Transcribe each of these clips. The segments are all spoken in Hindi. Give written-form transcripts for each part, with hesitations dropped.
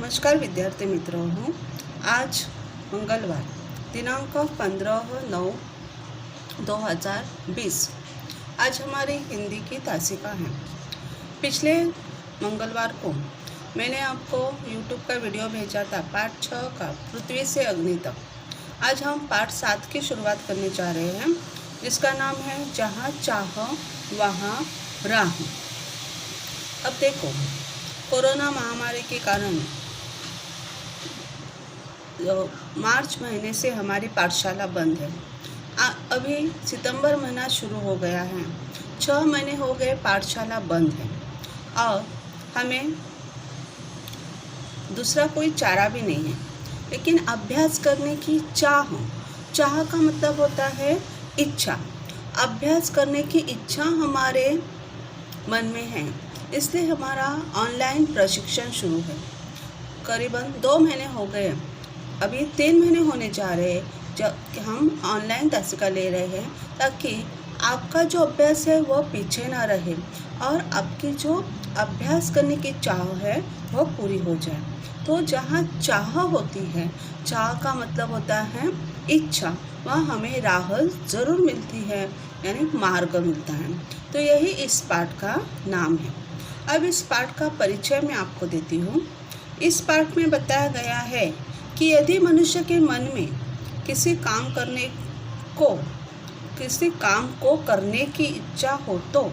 नमस्कार विद्यार्थी मित्रों, आज मंगलवार दिनांक 15/9/2020 आज हमारी हिंदी की तासिका है। पिछले मंगलवार को मैंने आपको YouTube का वीडियो भेजा था पाठ 6 का पृथ्वी से अग्नि तक। आज हम पाठ 7 की शुरुआत करने जा रहे हैं, जिसका नाम है जहाँ चाह वहाँ राह। अब देखो, कोरोना महामारी के कारण मार्च महीने से हमारी पाठशाला बंद है। अभी सितंबर महीना शुरू हो गया है, 6 महीने हो गए पाठशाला बंद है और हमें दूसरा कोई चारा भी नहीं है। लेकिन अभ्यास करने की चाह का मतलब होता है इच्छा। अभ्यास करने की इच्छा हमारे मन में है, इसलिए हमारा ऑनलाइन प्रशिक्षण शुरू है। करीबन 2 महीने हो गए, अभी 3 महीने होने जा रहे हैं जब हम ऑनलाइन तासिका ले रहे हैं, ताकि आपका जो अभ्यास है वह पीछे ना रहे और आपकी जो अभ्यास करने की चाह है वह पूरी हो जाए। तो जहाँ चाह होती है, चाह का मतलब होता है इच्छा, वहाँ हमें राह ज़रूर मिलती है, यानी मार्ग मिलता है। तो यही इस पाठ का नाम है। अब इस पाठ का परिचय मैं आपको देती हूँ। इस पाठ में बताया गया है कि यदि मनुष्य के मन में किसी काम को करने की इच्छा हो तो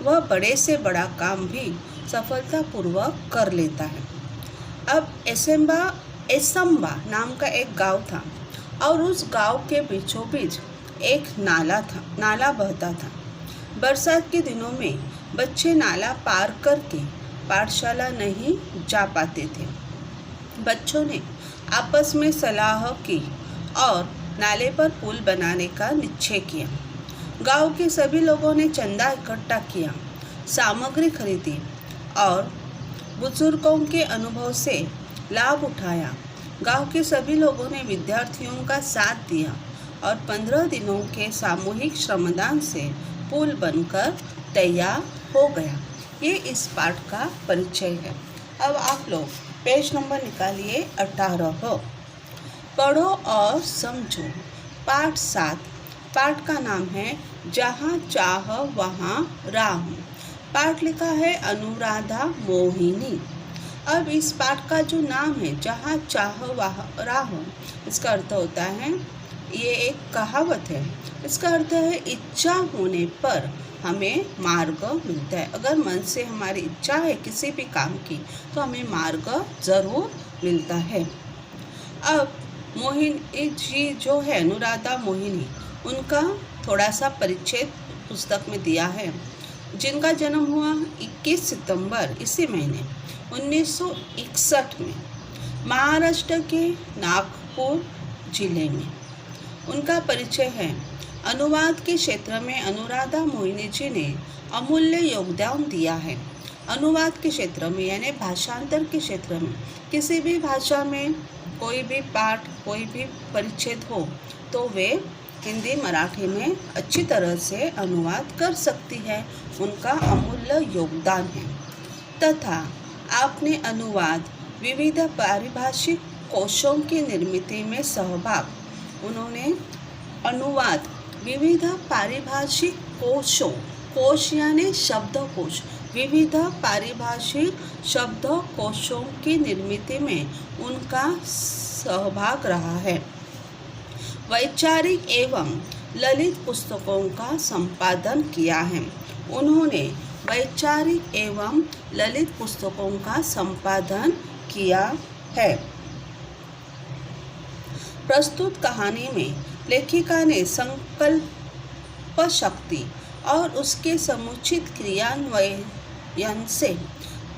वह बड़े से बड़ा काम भी सफलतापूर्वक कर लेता है। अब एसंबा नाम का एक गांव था और उस गांव के बीचों बीच एक नाला बहता था। बरसात के दिनों में बच्चे नाला पार करके पाठशाला नहीं जा पाते थे। बच्चों ने आपस में सलाह की और नाले पर पुल बनाने का निश्चय किया। गांव के सभी लोगों ने चंदा इकट्ठा किया, सामग्री खरीदी और बुजुर्गों के अनुभव से लाभ उठाया। गांव के सभी लोगों ने विद्यार्थियों का साथ दिया और 15 दिनों के सामूहिक श्रमदान से पुल बनकर तैयार हो गया। ये इस पाठ का परिचय है। अब आप लोग पेज नंबर निकालिए 18। पढ़ो और समझो। पाठ 7। पाठ का नाम है जहाँ चाह वहाँ राह। पाठ लिखा है अनुराधा मोहिनी। अब इस पाठ का जो नाम है जहाँ चाह वहाँ राह, इसका अर्थ होता है, ये एक कहावत है। इसका अर्थ है इच्छा होने पर हमें मार्ग मिलता है। अगर मन से हमारी इच्छा है किसी भी काम की तो हमें मार्ग ज़रूर मिलता है। अब मोहिनी जी जो है, अनुराधा मोहिनी, उनका थोड़ा सा परिचय पुस्तक में दिया है। जिनका जन्म हुआ 21 सितंबर इसी महीने 1961 में महाराष्ट्र के नागपुर जिले में। उनका परिचय है। अनुवाद के क्षेत्र में अनुराधा मोहिनी जी ने अमूल्य योगदान दिया है। अनुवाद के क्षेत्र में यानी भाषांतर के क्षेत्र में किसी भी भाषा में कोई भी पाठ, कोई भी परिच्छेद हो तो वे हिंदी मराठी में अच्छी तरह से अनुवाद कर सकती है। उनका अमूल्य योगदान है। तथा आपने अनुवाद विविध पारिभाषिक कोशों की निर्मिति में सहभाग। उन्होंने अनुवाद विविध पारिभाषिक कोशों, कोश यानी शब्दकोश, विविध पारिभाषिक शब्दकोशों की निर्मिति में उनका सहभाग रहा है। वैचारिक एवं ललित पुस्तकों का संपादन किया है। उन्होंने वैचारिक एवं ललित पुस्तकों का संपादन किया है। प्रस्तुत कहानी में लेखिका ने संकल्प शक्ति और उसके समुचित क्रियान्वयन से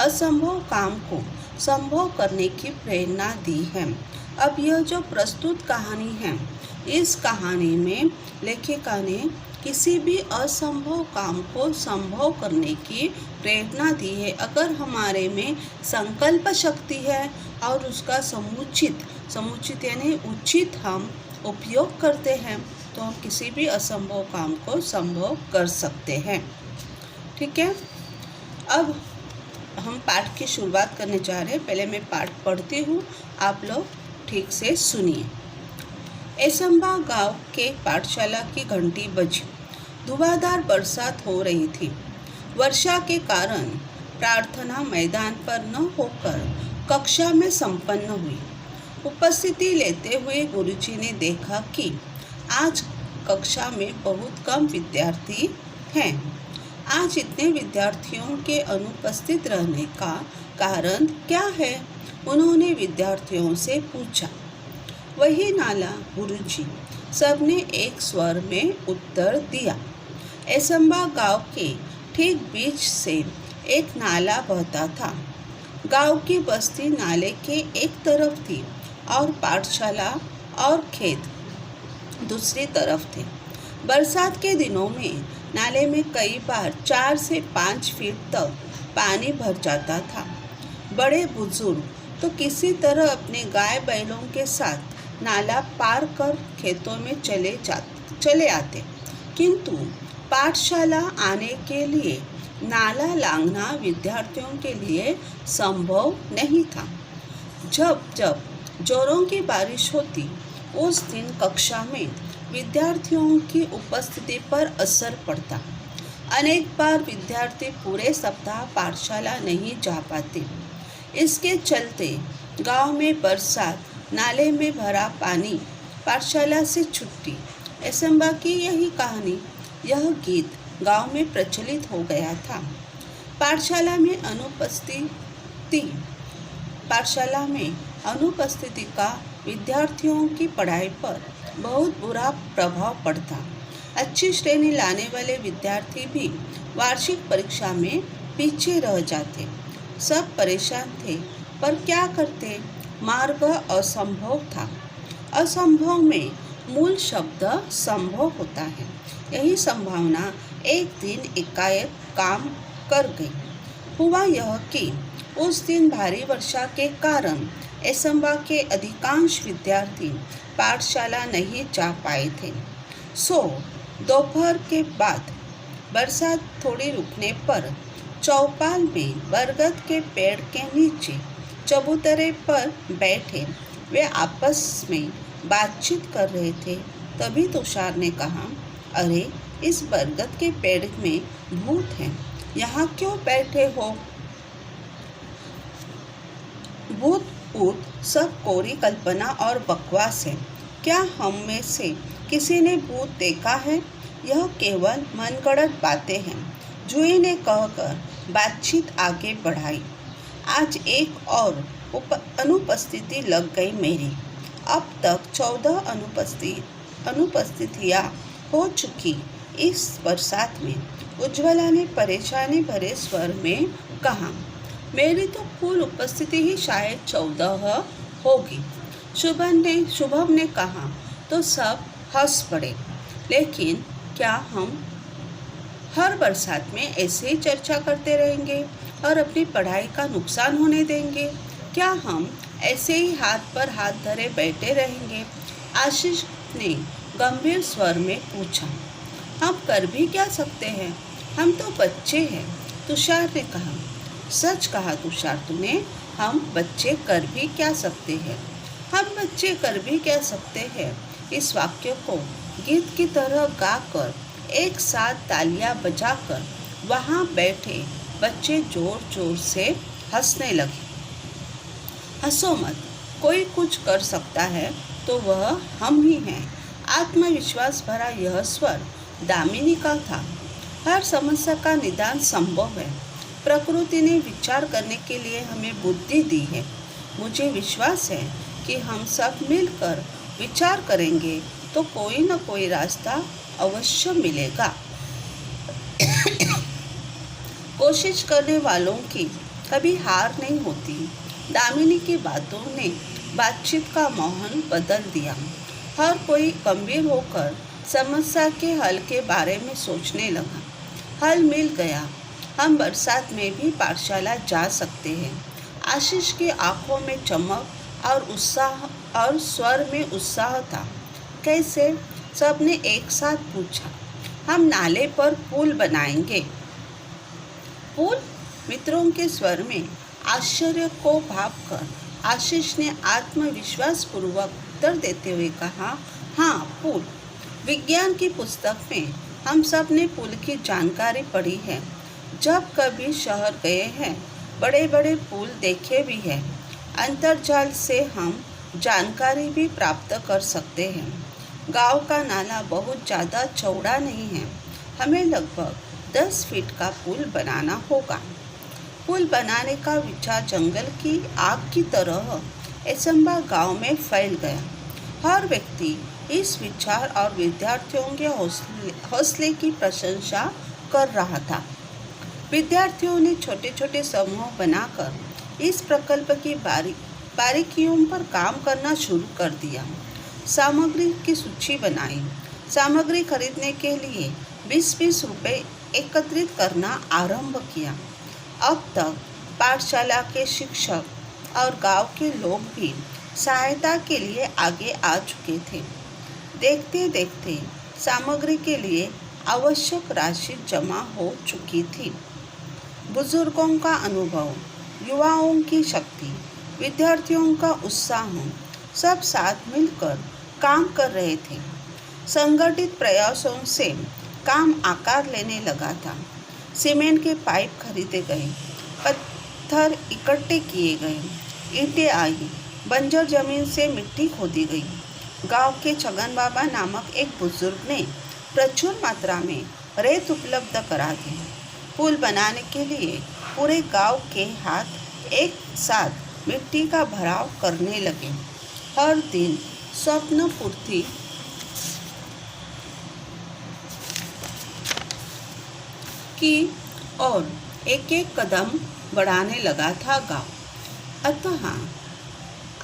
असंभव काम को संभव करने की प्रेरणा दी है। अब यह जो प्रस्तुत कहानी है, इस कहानी में लेखिका ने किसी भी असंभव काम को संभव करने की प्रेरणा दी है। अगर हमारे में संकल्प शक्ति है और उसका समुचित यानी उचित हम उपयोग करते हैं तो हम किसी भी असंभव काम को संभव कर सकते हैं। ठीक है। अब हम पाठ की शुरुआत करने जा रहे हैं। पहले मैं पाठ पढ़ती हूँ, आप लोग ठीक से सुनिए। एसंबा गांव के पाठशाला की घंटी बजी। धुआंधार बरसात हो रही थी। वर्षा के कारण प्रार्थना मैदान पर न होकर कक्षा में संपन्न हुई। उपस्थिति लेते हुए गुरुजी ने देखा कि आज कक्षा में बहुत कम विद्यार्थी हैं। आज इतने विद्यार्थियों के अनुपस्थित रहने का कारण क्या है? उन्होंने विद्यार्थियों से पूछा। वही नाला गुरुजी, सबने एक स्वर में उत्तर दिया। एसंबा गांव के ठीक बीच से एक नाला बहता था। गांव की बस्ती नाले के एक तरफ थी और पाठशाला और खेत दूसरी तरफ थे। बरसात के दिनों में नाले में कई बार 4 से 5 फीट तक पानी भर जाता था। बड़े बुजुर्ग तो किसी तरह अपने गाय बैलों के साथ नाला पार कर खेतों में चले आते, किंतु पाठशाला आने के लिए नाला लांघना विद्यार्थियों के लिए संभव नहीं था। जब जब जोरों की बारिश होती, उस दिन कक्षा में विद्यार्थियों की उपस्थिति पर असर पड़ता। अनेक बार विद्यार्थी पूरे सप्ताह पाठशाला नहीं जा पाते। इसके चलते गांव में बरसात, नाले में भरा पानी, पाठशाला से छुट्टी, एसंबा की यही कहानी, यह गीत गांव में प्रचलित हो गया था। पाठशाला में अनुपस्थिति का विद्यार्थियों की पढ़ाई पर बहुत बुरा प्रभाव पड़ता। अच्छी श्रेणी लाने वाले विद्यार्थी भी वार्षिक परीक्षा में पीछे रह जाते। सब परेशान थे, पर क्या करते? मार्ग असंभव था। असंभव में मूल शब्द संभव होता है। यही संभावना एक दिन एकाएक काम कर गई। हुआ यह कि उस दिन भारी वर्षा के कारण एसंबा के अधिकांश विद्यार्थी पाठशाला नहीं जा पाए थे। सो दोपहर के बाद बरसात थोड़ी रुकने पर चौपाल में बरगद के पेड़ के नीचे चबूतरे पर बैठे वे आपस में बातचीत कर रहे थे। तभी तुषार ने कहा, अरे इस बरगद के पेड़ में भूत हैं, यहाँ क्यों बैठे हो? भूत ऊत सब कोरी कल्पना और बकवास है। क्या हम में से किसी ने भूत देखा है? यह केवल मनगढ़ंत बातें हैं। जुई ने कहकर बातचीत आगे बढ़ाई। आज एक और अनुपस्थिति लग गई मेरी। अब तक 14 अनुपस्थितियाँ हो चुकी। इस बरसात में उज्ज्वला ने परेशानी भरे स्वर में कहा, मेरी तो कुल उपस्थिति ही शायद 14 होगी। शुभम ने कहा तो सब हंस पड़े। लेकिन क्या हम हर बरसात में ऐसे ही चर्चा करते रहेंगे और अपनी पढ़ाई का नुकसान होने देंगे? क्या हम ऐसे ही हाथ पर हाथ धरे बैठे रहेंगे? आशीष ने गंभीर स्वर में पूछा। हम कर भी क्या सकते हैं? हम तो बच्चे हैं, तुषार ने कहा। सच कहा तुषार तूने, हम बच्चे कर भी क्या सकते हैं? हम बच्चे कर भी क्या सकते हैं? इस वाक्य को गीत की तरह गाकर एक साथ तालियां बजाकर वहाँ बैठे बच्चे जोर जोर से हंसने लगे। हंसो मत, कोई कुछ कर सकता है तो वह हम ही हैं। आत्मविश्वास भरा यह स्वर दामिनी का था। हर समस्या का निदान संभव है। प्रकृति ने विचार करने के लिए हमें बुद्धि दी है। मुझे विश्वास है कि हम सब मिलकर विचार करेंगे तो कोई न कोई रास्ता अवश्य मिलेगा। कोशिश करने वालों की कभी हार नहीं होती। दामिनी की बातों ने बातचीत का माहौल बदल दिया। हर कोई गंभीर होकर समस्या के हल के बारे में सोचने लगा। हल मिल गया। हम बरसात में भी पाठशाला जा सकते हैं। आशीष की आंखों में चमक और उत्साह और स्वर में उत्साह था। कैसे? सबने एक साथ पूछा। हम नाले पर पुल बनाएंगे। पुल? मित्रों के स्वर में आश्चर्य को भांपकर आशीष ने आत्मविश्वास पूर्वक उत्तर देते हुए कहा, हाँ, पुल। विज्ञान की पुस्तक में हम सब ने पुल की जानकारी पढ़ी है। जब कभी शहर गए हैं, बड़े बड़े पुल देखे भी हैं। अंतर्जाल से हम जानकारी भी प्राप्त कर सकते हैं। गांव का नाला बहुत ज़्यादा चौड़ा नहीं है। हमें लगभग 10 फीट का पुल बनाना होगा। पुल बनाने का विचार जंगल की आग की तरह एसंबा गांव में फैल गया। हर व्यक्ति इस विचार और विद्यार्थियों के हौसले की प्रशंसा कर रहा था। विद्यार्थियों ने छोटे छोटे समूह बनाकर इस प्रकल्प की बारीकियों पर काम करना शुरू कर दिया। सामग्री की सूची बनाई। सामग्री खरीदने के लिए 20-20 रुपये एकत्रित करना आरंभ किया। अब तक पाठशाला के शिक्षक और गांव के लोग भी सहायता के लिए आगे आ चुके थे। देखते देखते सामग्री के लिए आवश्यक राशि जमा हो चुकी थी। बुजुर्गों का अनुभव, युवाओं की शक्ति, विद्यार्थियों का उत्साह सब साथ मिलकर काम कर रहे थे। संगठित प्रयासों से काम आकार लेने लगा था। सीमेंट के पाइप खरीदे गए, पत्थर इकट्ठे किए गए, ईंटें आई, बंजर जमीन से मिट्टी खोदी गई। गांव के छगन बाबा नामक एक बुजुर्ग ने प्रचुर मात्रा में रेत उपलब्ध करा दी। पुल बनाने के लिए पूरे गांव के हाथ एक साथ मिट्टी का भराव करने लगे। हर दिन स्वप्न पूर्ति की और एक एक कदम बढ़ाने लगा था गांव। अतः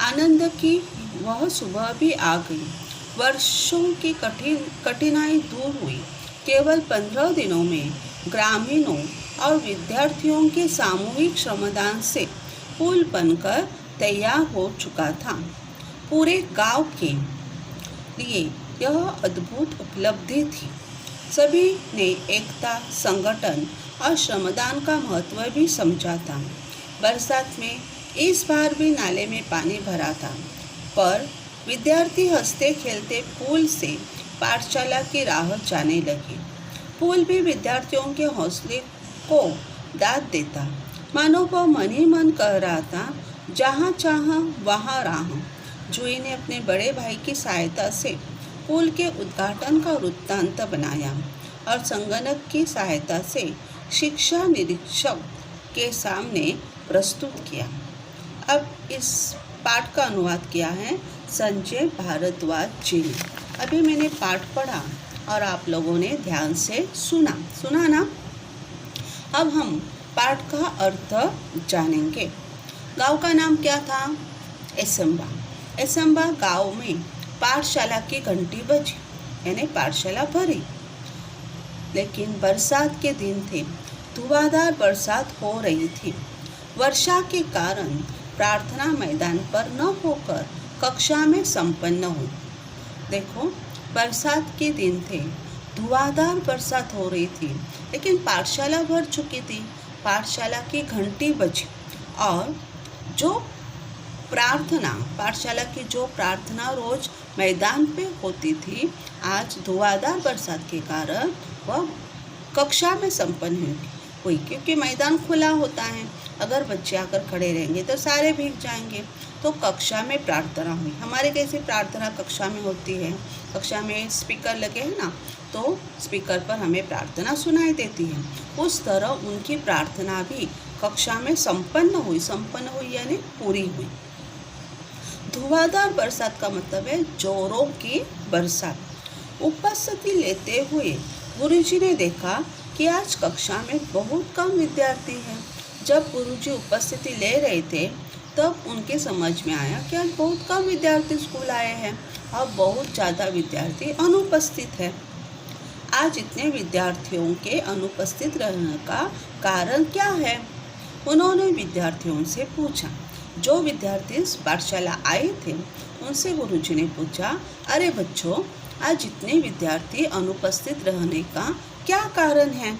आनंद की वह सुबह भी आ गई। वर्षों की कठिनाई दूर हुई। केवल 15 दिनों में ग्रामीणों और विद्यार्थियों के सामूहिक श्रमदान से पुल बनकर तैयार हो चुका था। पूरे गांव के लिए यह अद्भुत उपलब्धि थी। सभी ने एकता, संगठन और श्रमदान का महत्व भी समझा था। बरसात में इस बार भी नाले में पानी भरा था, पर विद्यार्थी हंसते खेलते पुल से पाठशाला की राह जाने लगे। पुल भी विद्यार्थियों के हौसले को दाद देता। मानो वह मन ही मन कह रहा था, जहाँ चाहा वहाँ राह। जुई ने अपने बड़े भाई की सहायता से पुल के उद्घाटन का वृत्तांत बनाया और संगणक की सहायता से शिक्षा निरीक्षक के सामने प्रस्तुत किया। अब इस पाठ का अनुवाद किया है संजय भारद्वाज जी ने। अभी मैंने पाठ पढ़ा और आप लोगों ने ध्यान से सुना ना। अब हम पाठ का अर्थ जानेंगे। गांव का नाम क्या था? एसंबा। एसंबा गांव में पाठशाला की घंटी बजी, यानी पाठशाला भरी। लेकिन बरसात के दिन थे, धुआंधार बरसात हो रही थी। वर्षा के कारण प्रार्थना मैदान पर न होकर कक्षा में संपन्न हुई। देखो, बरसात के दिन थे, धुआंधार बरसात हो रही थी, लेकिन पाठशाला भर चुकी थी। पाठशाला की घंटी बजी और पाठशाला की जो प्रार्थना रोज मैदान पे होती थी, आज धुआंधार बरसात के कारण वह कक्षा में संपन्न हुई, क्योंकि मैदान खुला होता है। अगर बच्चे आकर खड़े रहेंगे तो सारे भीग जाएंगे। तो कक्षा में प्रार्थना हुई। हमारे कैसे प्रार्थना कक्षा में होती है? कक्षा में स्पीकर लगे हैं ना, तो स्पीकर पर हमें प्रार्थना सुनाई देती है। उस तरह उनकी प्रार्थना भी कक्षा में संपन्न हुई यानी पूरी हुई। धुआंधार बरसात का मतलब है जोरों की बरसात। उपस्थिति लेते हुए गुरुजी ने देखा कि आज कक्षा में बहुत कम विद्यार्थी हैं। जब गुरुजी उपस्थिति ले रहे थे तब उनके समझ में आया कि आज बहुत कम विद्यार्थी स्कूल आए हैं और बहुत ज़्यादा विद्यार्थी अनुपस्थित है। आज इतने विद्यार्थियों के अनुपस्थित रहने का कारण क्या है? उन्होंने विद्यार्थियों से पूछा। जो विद्यार्थी पाठशाला आए थे उनसे गुरुजी ने पूछा, अरे बच्चों, आज इतने विद्यार्थी अनुपस्थित रहने का क्या कारण है?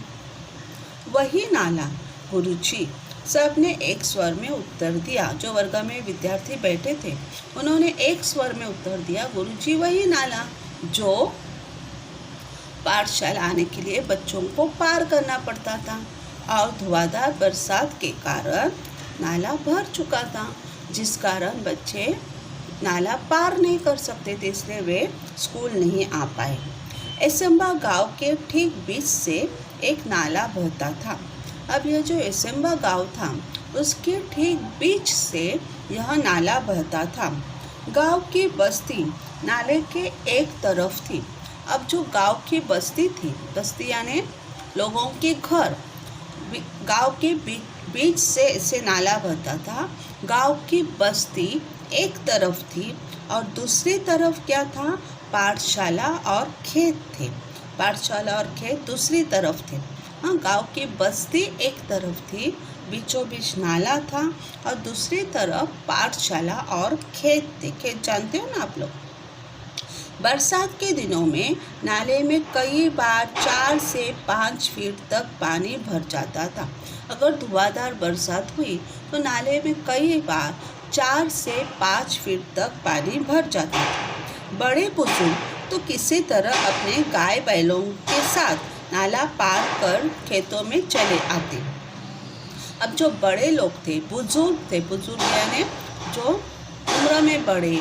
वही नाला गुरुजी। सबने एक स्वर में उत्तर दिया। जो वर्ग में विद्यार्थी बैठे थे उन्होंने एक स्वर में उत्तर दिया, गुरुजी वही नाला जो पाठशाला आने के लिए बच्चों को पार करना पड़ता था और धुआंधार बरसात के कारण नाला भर चुका था, जिस कारण बच्चे नाला पार नहीं कर सकते थे, इसलिए वे स्कूल नहीं आ पाए। एसम्बा गांव के ठीक बीच से एक नाला बहता था। अब यह जो एसम्बा गांव था उसके ठीक बीच से यह नाला बहता था। गांव की बस्ती नाले के एक तरफ थी। अब जो गांव की बस्ती थी, बस्ती यानी लोगों के घर, गांव के बीच से नाला बहता था। गांव की बस्ती एक तरफ थी और दूसरी तरफ क्या था, पाठशाला और खेत थे। पाठशाला और खेत दूसरी तरफ थे। हाँ, गांव की बस्ती एक तरफ थी, बीचों बीच नाला था और दूसरी तरफ पाठशाला और खेत थे। खेत जानते हो ना आप लोग। बरसात के दिनों में नाले में कई बार 4 से 5 फीट तक पानी भर जाता था। अगर धुआंधार बरसात हुई तो नाले में कई बार 4 से 5 फीट तक पानी भर जाता था। बड़े बुजुर्ग तो किसी तरह अपने गाय बैलों के साथ नाला पार कर खेतों में चले आते। अब जो बड़े लोग थे, बुजुर्ग यानी जो उम्र में बड़े,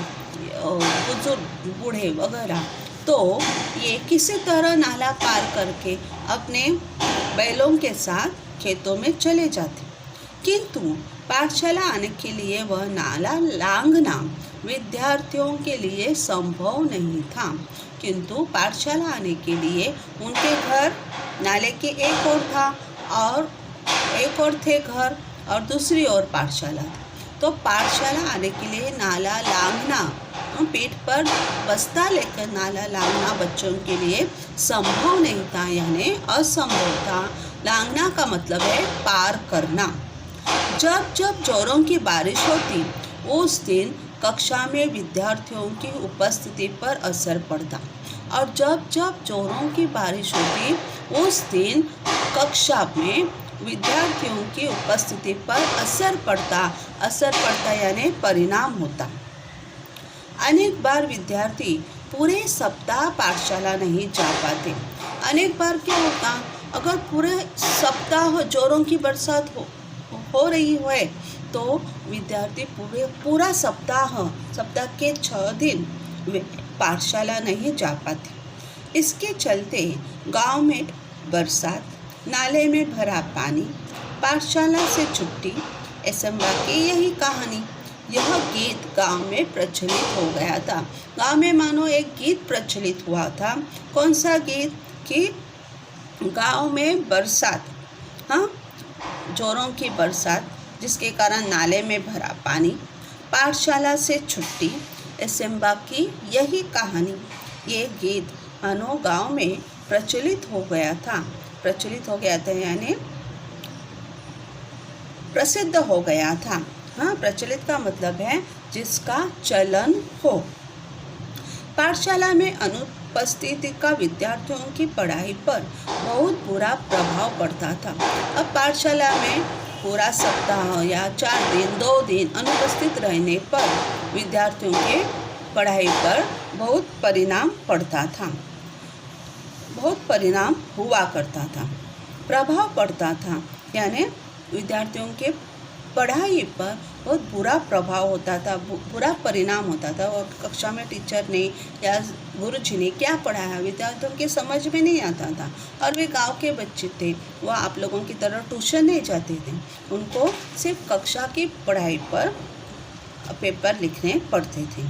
बुजुर्ग, बूढ़े वगैरह, तो ये किसी तरह नाला पार करके अपने बैलों के साथ खेतों में चले जाते। किंतु पाठशाला आने के लिए वह नाला लांघना विद्यार्थियों के लिए संभव नहीं था। किंतु पाठशाला आने के लिए उनके घर नाले के एक ओर था और एक ओर थे घर और दूसरी ओर पाठशाला थी। तो पाठशाला आने के लिए नाला लांघना, पीठ पर बस्ता लेकर नाला लांघना बच्चों के लिए संभव नहीं था, यानी असंभव था। लांघना का मतलब है पार करना। जब जब जोरों की बारिश होती उस दिन कक्षा में विद्यार्थियों की उपस्थिति पर असर पड़ता, और जब जब जोरों की बारिश होती उस दिन कक्षा में विद्यार्थियों की उपस्थिति पर असर पड़ता यानी परिणाम होता। अनेक बार विद्यार्थी पूरे सप्ताह पाठशाला नहीं जा पाते। अनेक बार क्या होता, अगर पूरे सप्ताह जोरों की बरसात हो रही है तो विद्यार्थी पूरा सप्ताह के 6 दिन वे पाठशाला नहीं जा पाते। इसके चलते गांव में बरसात, नाले में भरा पानी, पाठशाला से छुट्टी, एसम्बा की यही कहानी। यह गीत गांव में प्रचलित हो गया था। गांव में मानो एक गीत प्रचलित हुआ था। कौन सा गीत? कि गांव में बरसात, हाँ, जोरों की बरसात जिसके कारण नाले में भरा पानी, पाठशाला से छुट्टी, एसम्बा की यही कहानी। ये गीत मानो गांव में प्रचलित हो गया था यानी प्रसिद्ध हो गया था। हाँ, प्रचलित का मतलब है जिसका चलन हो। पाठशाला में अनुपस्थिति का विद्यार्थियों की पढ़ाई पर बहुत बुरा प्रभाव पड़ता था। अब पाठशाला में पूरा सप्ताह या 4 दिन 2 दिन अनुपस्थित रहने पर विद्यार्थियों के पढ़ाई पर बहुत परिणाम पड़ता था, बहुत परिणाम हुआ करता था, प्रभाव पड़ता था, यानी विद्यार्थियों के पढ़ाई पर बहुत बुरा प्रभाव होता था, बुरा परिणाम होता था। और कक्षा में टीचर ने या गुरुजी ने क्या पढ़ाया विद्यार्थियों के समझ में नहीं आता था। और वे गांव के बच्चे थे, वह आप लोगों की तरह ट्यूशन नहीं जाते थे, उनको सिर्फ कक्षा की पढ़ाई पर पेपर लिखने पड़ते थे।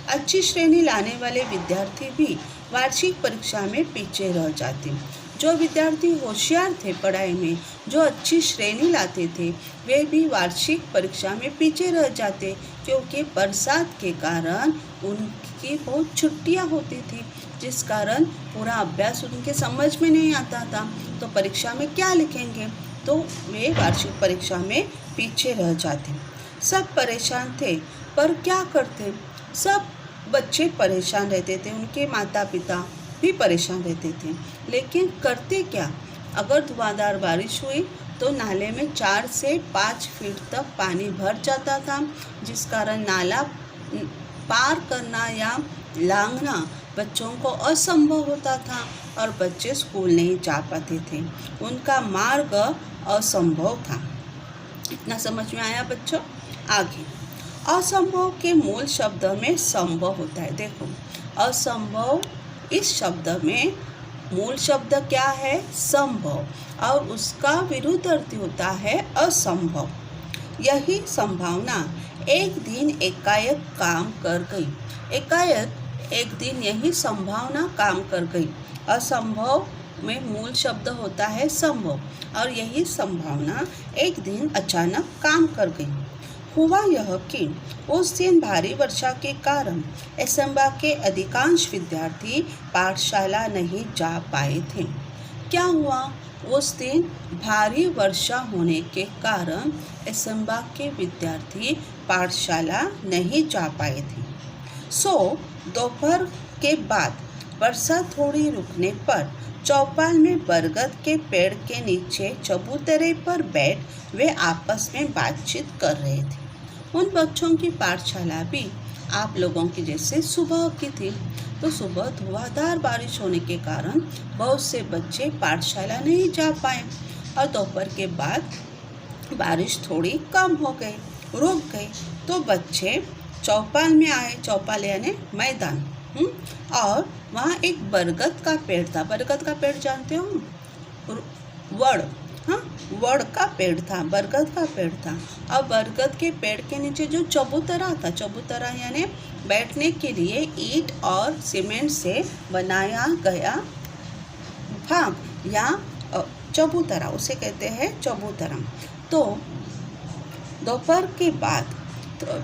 अच्छी श्रेणी लाने वाले विद्यार्थी भी वार्षिक परीक्षा में पीछे रह जाते। जो विद्यार्थी होशियार थे पढ़ाई में, जो अच्छी श्रेणी लाते थे, वे भी वार्षिक परीक्षा में पीछे रह जाते, क्योंकि बरसात के कारण उनकी बहुत छुट्टियां होती थी, जिस कारण पूरा अभ्यास उनके समझ में नहीं आता था। तो परीक्षा में क्या लिखेंगे, तो वे वार्षिक परीक्षा में पीछे रह जाते। सब परेशान थे, पर क्या करते? सब बच्चे परेशान रहते थे, उनके माता पिता भी परेशान रहते थे, लेकिन करते क्या? अगर धुआंधार बारिश हुई तो नाले में 4 से 5 फीट तक पानी भर जाता था, जिस कारण नाला पार करना या लांघना बच्चों को असंभव होता था और बच्चे स्कूल नहीं जा पाते थे। उनका मार्ग असंभव था। इतना समझ में आया बच्चों? आगे असंभव के मूल शब्द में संभव होता है। देखो, असंभव इस शब्द में मूल शब्द क्या है? संभव, और उसका विरुद्ध अर्थ होता है असंभव। यही संभावना एक दिन एकाएक काम कर गई। एकाएक एक दिन यही संभावना काम कर गई। असंभव में मूल शब्द होता है संभव, और यही संभावना एक दिन अचानक काम कर गई। हुआ यह कि उस दिन भारी वर्षा के कारण एसेंबा के अधिकांश विद्यार्थी पाठशाला नहीं जा पाए थे। क्या हुआ? उस दिन भारी वर्षा होने के कारण एसेंबा के विद्यार्थी पाठशाला नहीं जा पाए थे। सो दोपहर के बाद वर्षा थोड़ी रुकने पर चौपाल में बरगद के पेड़ के नीचे चबूतरे पर बैठ वे आपस में बातचीत कर रहे थे। उन बच्चों की पाठशाला भी आप लोगों की जैसे सुबह की थी, तो सुबह धुआंधार बारिश होने के कारण बहुत से बच्चे पाठशाला नहीं जा पाए, और दोपहर के बाद बारिश थोड़ी कम हो गई, रुक गई, तो बच्चे चौपाल में आए। चौपाल यानी मैदान। और वहाँ एक बरगद का पेड़ था। बरगद का पेड़ जानते हो? वड़, हाँ, वड़ का पेड़ था, बरगद का पेड़ था। और बरगद के पेड़ के नीचे जो चबूतरा था, चबूतरा यानी बैठने के लिए ईंट और सीमेंट से बनाया गया भाग या चबूतरा, उसे कहते हैं चबूतरा। तो दोपहर के बाद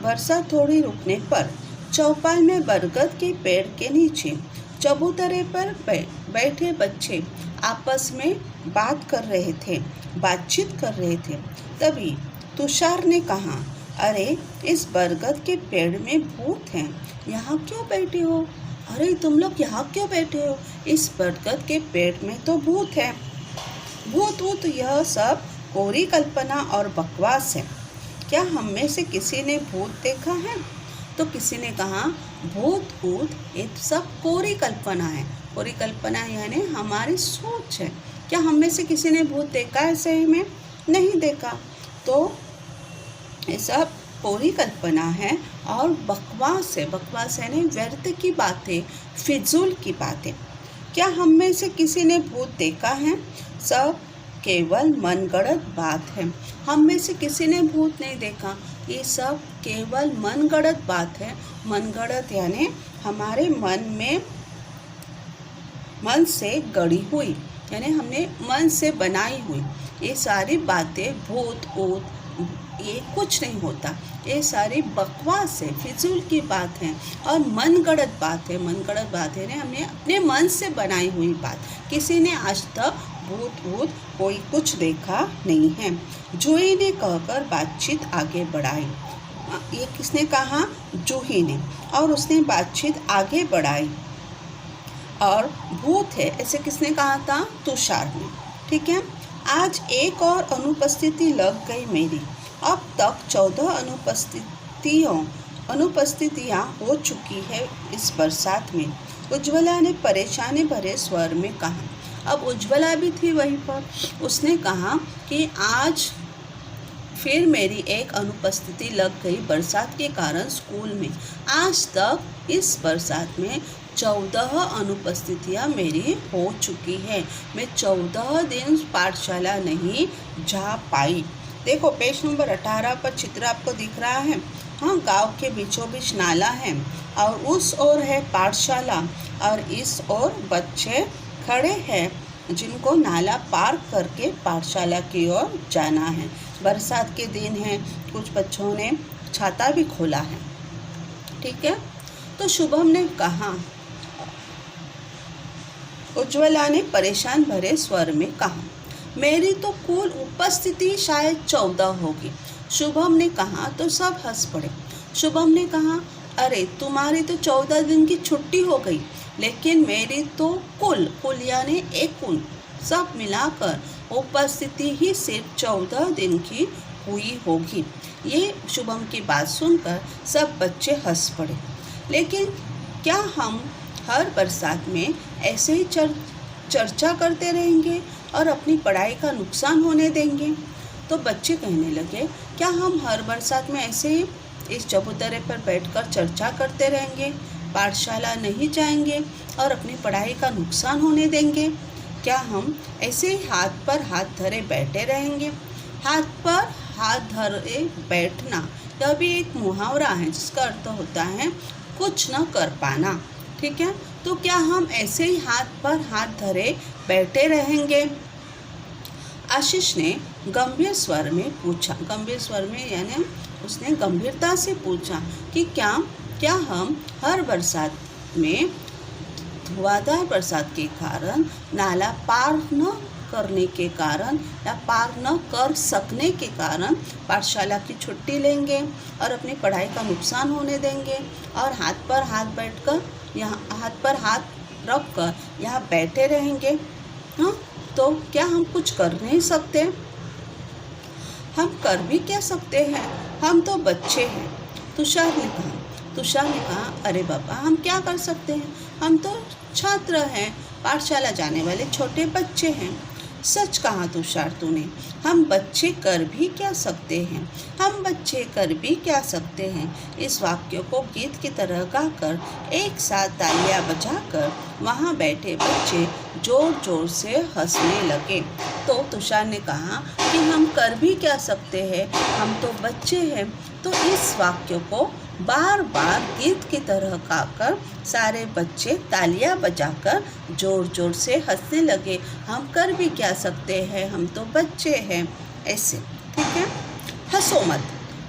वर्षा थोड़ी रुकने पर चौपाल में बरगद के पेड़ के नीचे चबूतरे पर बैठे बच्चे आपस में बातचीत कर रहे थे। तभी तुषार ने कहा, अरे इस बरगद के पेड़ में भूत हैं, यहाँ क्यों बैठे हो? अरे तुम लोग यहाँ क्यों बैठे हो? इस बरगद के पेड़ में तो भूत है। भूत यह सब कोरी कल्पना और बकवास है। क्या हम में से किसी ने भूत देखा है? तो किसी ने कहा, भूत ये सब कोरी कल्पना है। कोरी कल्पना यानी हमारी सोच है। क्या हम में से किसी ने भूत देखा है? सही में नहीं देखा। तो ये सब कोरी कल्पना है और बकवास है। बकवास यानी व्यर्थ की बातें, फिजूल की बातें। क्या हम में से किसी ने भूत देखा है? सब केवल मनगढ़ंत बात है। हम में से किसी ने भूत नहीं देखा। ये सब केवल मनगढ़ंत बात है। मनगढ़ंत यानी हमारे मन से गढ़ी हुई, यानी हमने मन से बनाई हुई। ये सारी बातें भूत ये कुछ नहीं होता। ये सारी बकवास है, फिजूल की बात है और मनगढ़ंत बात है। मनगढ़ंत बात है ना, हमने अपने मन से बनाई हुई बात। किसी ने आज तक भूत कोई कुछ देखा नहीं है। जूही ने कहकर बातचीत आगे बढ़ाई। ये किसने कहा? जूही ने। और उसने बातचीत आगे बढ़ाई। और भूत है ऐसे किसने कहा था? तुषार ने। ठीक है। आज एक और अनुपस्थिति लग गई मेरी। अब तक 14 अनुपस्थितियाँ हो चुकी है इस बरसात में, उज्ज्वला ने परेशानी भरे स्वर में कहा। अब उज्ज्वला भी थी वहीं पर। उसने कहा कि आज फिर मेरी एक अनुपस्थिति लग गई बरसात के कारण स्कूल में। आज तक इस बरसात में 14 अनुपस्थितियाँ मेरी हो चुकी है। मैं 14 दिन पाठशाला नहीं जा पाई। देखो पेज नंबर 18 पर चित्र आपको दिख रहा है। हाँ, गांव के बीचों बीच नाला है और उस ओर है पाठशाला और इस ओर बच्चे खड़े हैं जिनको नाला पार करके पाठशाला की ओर जाना है। बरसात के दिन है, कुछ बच्चों ने छाता भी खोला है। ठीक है। तो शुभम ने कहा, उज्ज्वला ने परेशान भरे स्वर में कहा, मेरी तो कुल उपस्थिति शायद 14 होगी। शुभम ने कहा तो सब हंस पड़े। शुभम ने कहा, अरे तुम्हारी तो 14 दिन की छुट्टी हो गई, लेकिन मेरी तो कुल यानी एक कुल सब मिलाकर उपस्थिति ही सिर्फ 14 दिन की हुई होगी। ये शुभम की बात सुनकर सब बच्चे हंस पड़े। लेकिन क्या हम हर बरसात में ऐसे ही चर्चा करते रहेंगे और अपनी पढ़ाई का नुकसान होने देंगे? तो बच्चे कहने लगे, क्या हम हर बरसात में ऐसे ही इस चबूतरे पर बैठकर चर्चा करते रहेंगे, पाठशाला नहीं जाएंगे और अपनी पढ़ाई का नुकसान होने देंगे? क्या हम ऐसे ही हाथ पर हाथ धरे बैठे रहेंगे? हाथ पर हाथ धरे बैठना यह भी एक मुहावरा है जिसका अर्थ होता है कुछ न कर पाना। ठीक है, तो क्या हम ऐसे ही हाथ पर हाथ धरे बैठे रहेंगे? आशीष ने गंभीर स्वर में पूछा, गंभीर स्वर में यानी उसने गंभीरता से पूछा कि क्या हम हर बरसात में धुआंधार बरसात के कारण नाला पार न करने के कारण या पार न कर सकने के कारण पाठशाला की छुट्टी लेंगे और अपनी पढ़ाई का नुकसान होने देंगे और हाथ पर हाथ बैठकर यहाँ हाथ पर हाथ रख कर यहाँ बैठे रहेंगे? हाँ, तो क्या हम कुछ कर नहीं सकते? हम कर भी क्या सकते हैं, हम तो बच्चे हैं। तुषार ने कहा, अरे बाबा, हम क्या कर सकते हैं, हम तो छात्र हैं, पाठशाला जाने वाले छोटे बच्चे हैं। सच कहा तुषार तूने, हम बच्चे कर भी क्या सकते हैं, हम बच्चे कर भी क्या सकते हैं। इस वाक्य को गीत की तरह गाकर एक साथ तालियां बजाकर वहाँ बैठे बच्चे जोर जोर से हंसने लगे। तो तुषार ने कहा कि हम कर भी क्या सकते हैं, हम तो बच्चे हैं। तो इस वाक्य को बार बार गीत की तरह गाकर सारे बच्चे तालियां बजाकर जोर जोर से हंसने लगे। हम कर भी क्या सकते हैं, हम तो बच्चे हैं, ऐसे। ठीक है, हंसो मत,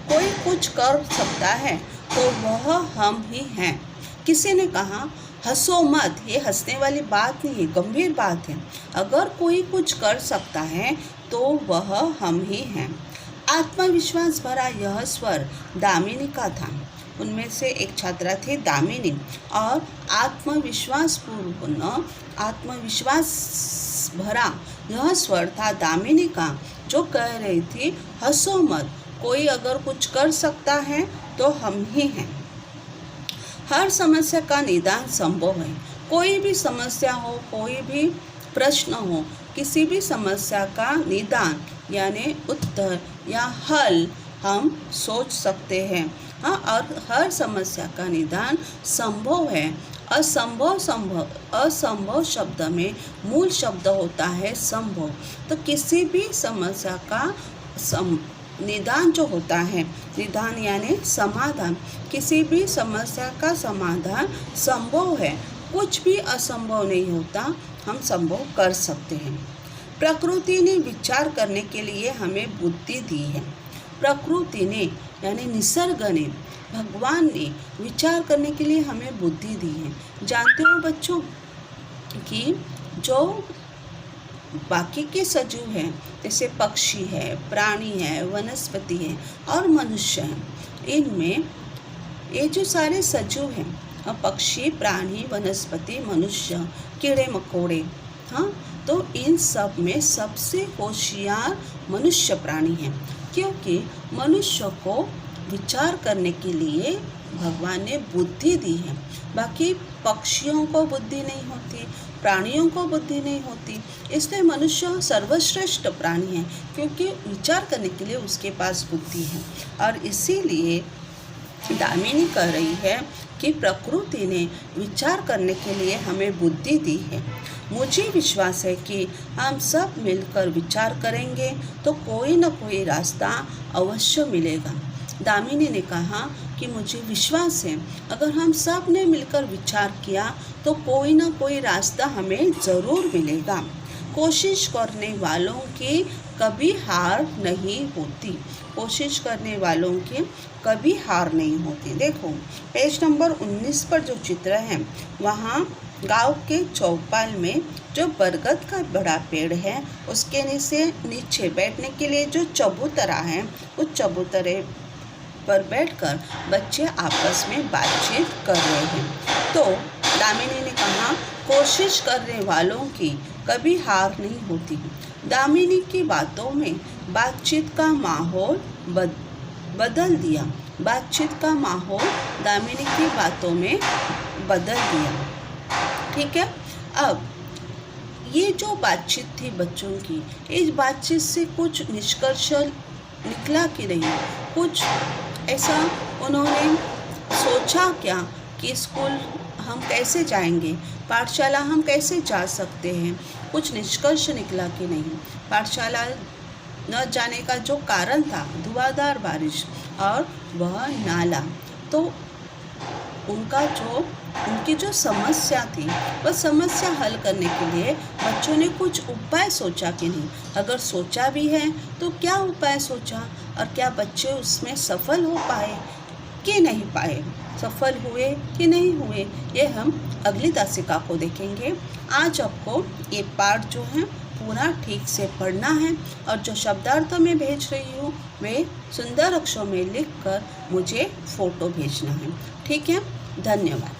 कोई कुछ कर सकता है तो वह हम ही हैं। किसी ने कहा, हंसो मत, ये हंसने वाली बात नहीं है, गंभीर बात है। अगर कोई कुछ कर सकता है तो वह हम ही हैं। आत्मविश्वास भरा यह स्वर दामिनी का था। उनमें से एक छात्रा थी दामिनी और आत्मविश्वास भरा यह स्वर था दामिनी का, जो कह रही थी, हंसो मत, कोई अगर कुछ कर सकता है तो हम ही हैं। हर समस्या का निदान संभव है। कोई भी समस्या हो, कोई भी प्रश्न हो, किसी भी समस्या का निदान यानी उत्तर या हल हम सोच सकते हैं। हाँ, और हर समस्या का निदान संभव है। असंभव शब्द में मूल शब्द होता है संभव। तो किसी भी समस्या का निदान जो होता है, निदान यानी समाधान, किसी भी समस्या का समाधान संभव है। कुछ भी असंभव नहीं होता, हम संभव कर सकते हैं। प्रकृति ने विचार करने के लिए हमें बुद्धि दी है। प्रकृति ने यानी निसर्ग ने, भगवान ने विचार करने के लिए हमें बुद्धि दी है। जानते हो बच्चों कि जो बाकी के सजीव हैं, जैसे पक्षी है, प्राणी है, वनस्पति है और मनुष्य हैं, इनमें ये जो सारे सजीव हैं, पक्षी, प्राणी, वनस्पति, मनुष्य, कीड़े मकोड़े, हाँ, तो इन सब में सबसे होशियार मनुष्य प्राणी है, क्योंकि मनुष्य को विचार करने के लिए भगवान ने बुद्धि दी है। बाकी पक्षियों को बुद्धि नहीं होती, प्राणियों को बुद्धि नहीं होती, इसलिए मनुष्य सर्वश्रेष्ठ प्राणी है, क्योंकि विचार करने के लिए उसके पास बुद्धि है। और इसीलिए दामिनी कह रही है कि प्रकृति ने विचार करने के लिए हमें बुद्धि दी है। मुझे विश्वास है कि हम सब मिलकर विचार करेंगे तो कोई न कोई रास्ता अवश्य मिलेगा। दामिनी ने कहा कि मुझे विश्वास है, अगर हम सब ने मिलकर विचार किया तो कोई न कोई रास्ता हमें ज़रूर मिलेगा। कोशिश करने वालों की कभी हार नहीं होती। कोशिश करने वालों की कभी हार नहीं होती। देखो पेज नंबर 19 पर जो चित्र है, वहाँ गांव के चौपाल में जो बरगद का बड़ा पेड़ है, उसके नीचे बैठने के लिए जो चबूतरा है, उस चबूतरे पर बैठकर बच्चे आपस में बातचीत कर रहे हैं। तो दामिनी ने कहा, कोशिश करने वालों की कभी हार नहीं होती। दामिनी की बातों में बातचीत का माहौल बदल दिया। बातचीत का माहौल दामिनी की बातों में बदल दिया। ठीक है। अब ये जो बातचीत थी बच्चों की, इस बातचीत से कुछ निष्कर्ष निकला कि नहीं, कुछ ऐसा उन्होंने सोचा क्या कि स्कूल हम कैसे जाएंगे, पाठशाला हम कैसे जा सकते हैं, कुछ निष्कर्ष निकला कि नहीं। पाठशाला न जाने का जो कारण था, धुआंधार बारिश और वह नाला, तो उनकी जो समस्या थी, वह समस्या हल करने के लिए बच्चों ने कुछ उपाय सोचा कि नहीं। अगर सोचा भी है तो क्या उपाय सोचा, और क्या बच्चे उसमें सफल हो पाए कि नहीं पाए, सफल हुए कि नहीं हुए, ये हम अगली दासिका को देखेंगे। आज आपको ये पाठ जो है पूरा ठीक से पढ़ना है, और जो शब्दार्थ मैं भेज रही हूँ वे सुंदर अक्षरों में लिखकर मुझे फ़ोटो भेजना है। ठीक है, धन्यवाद।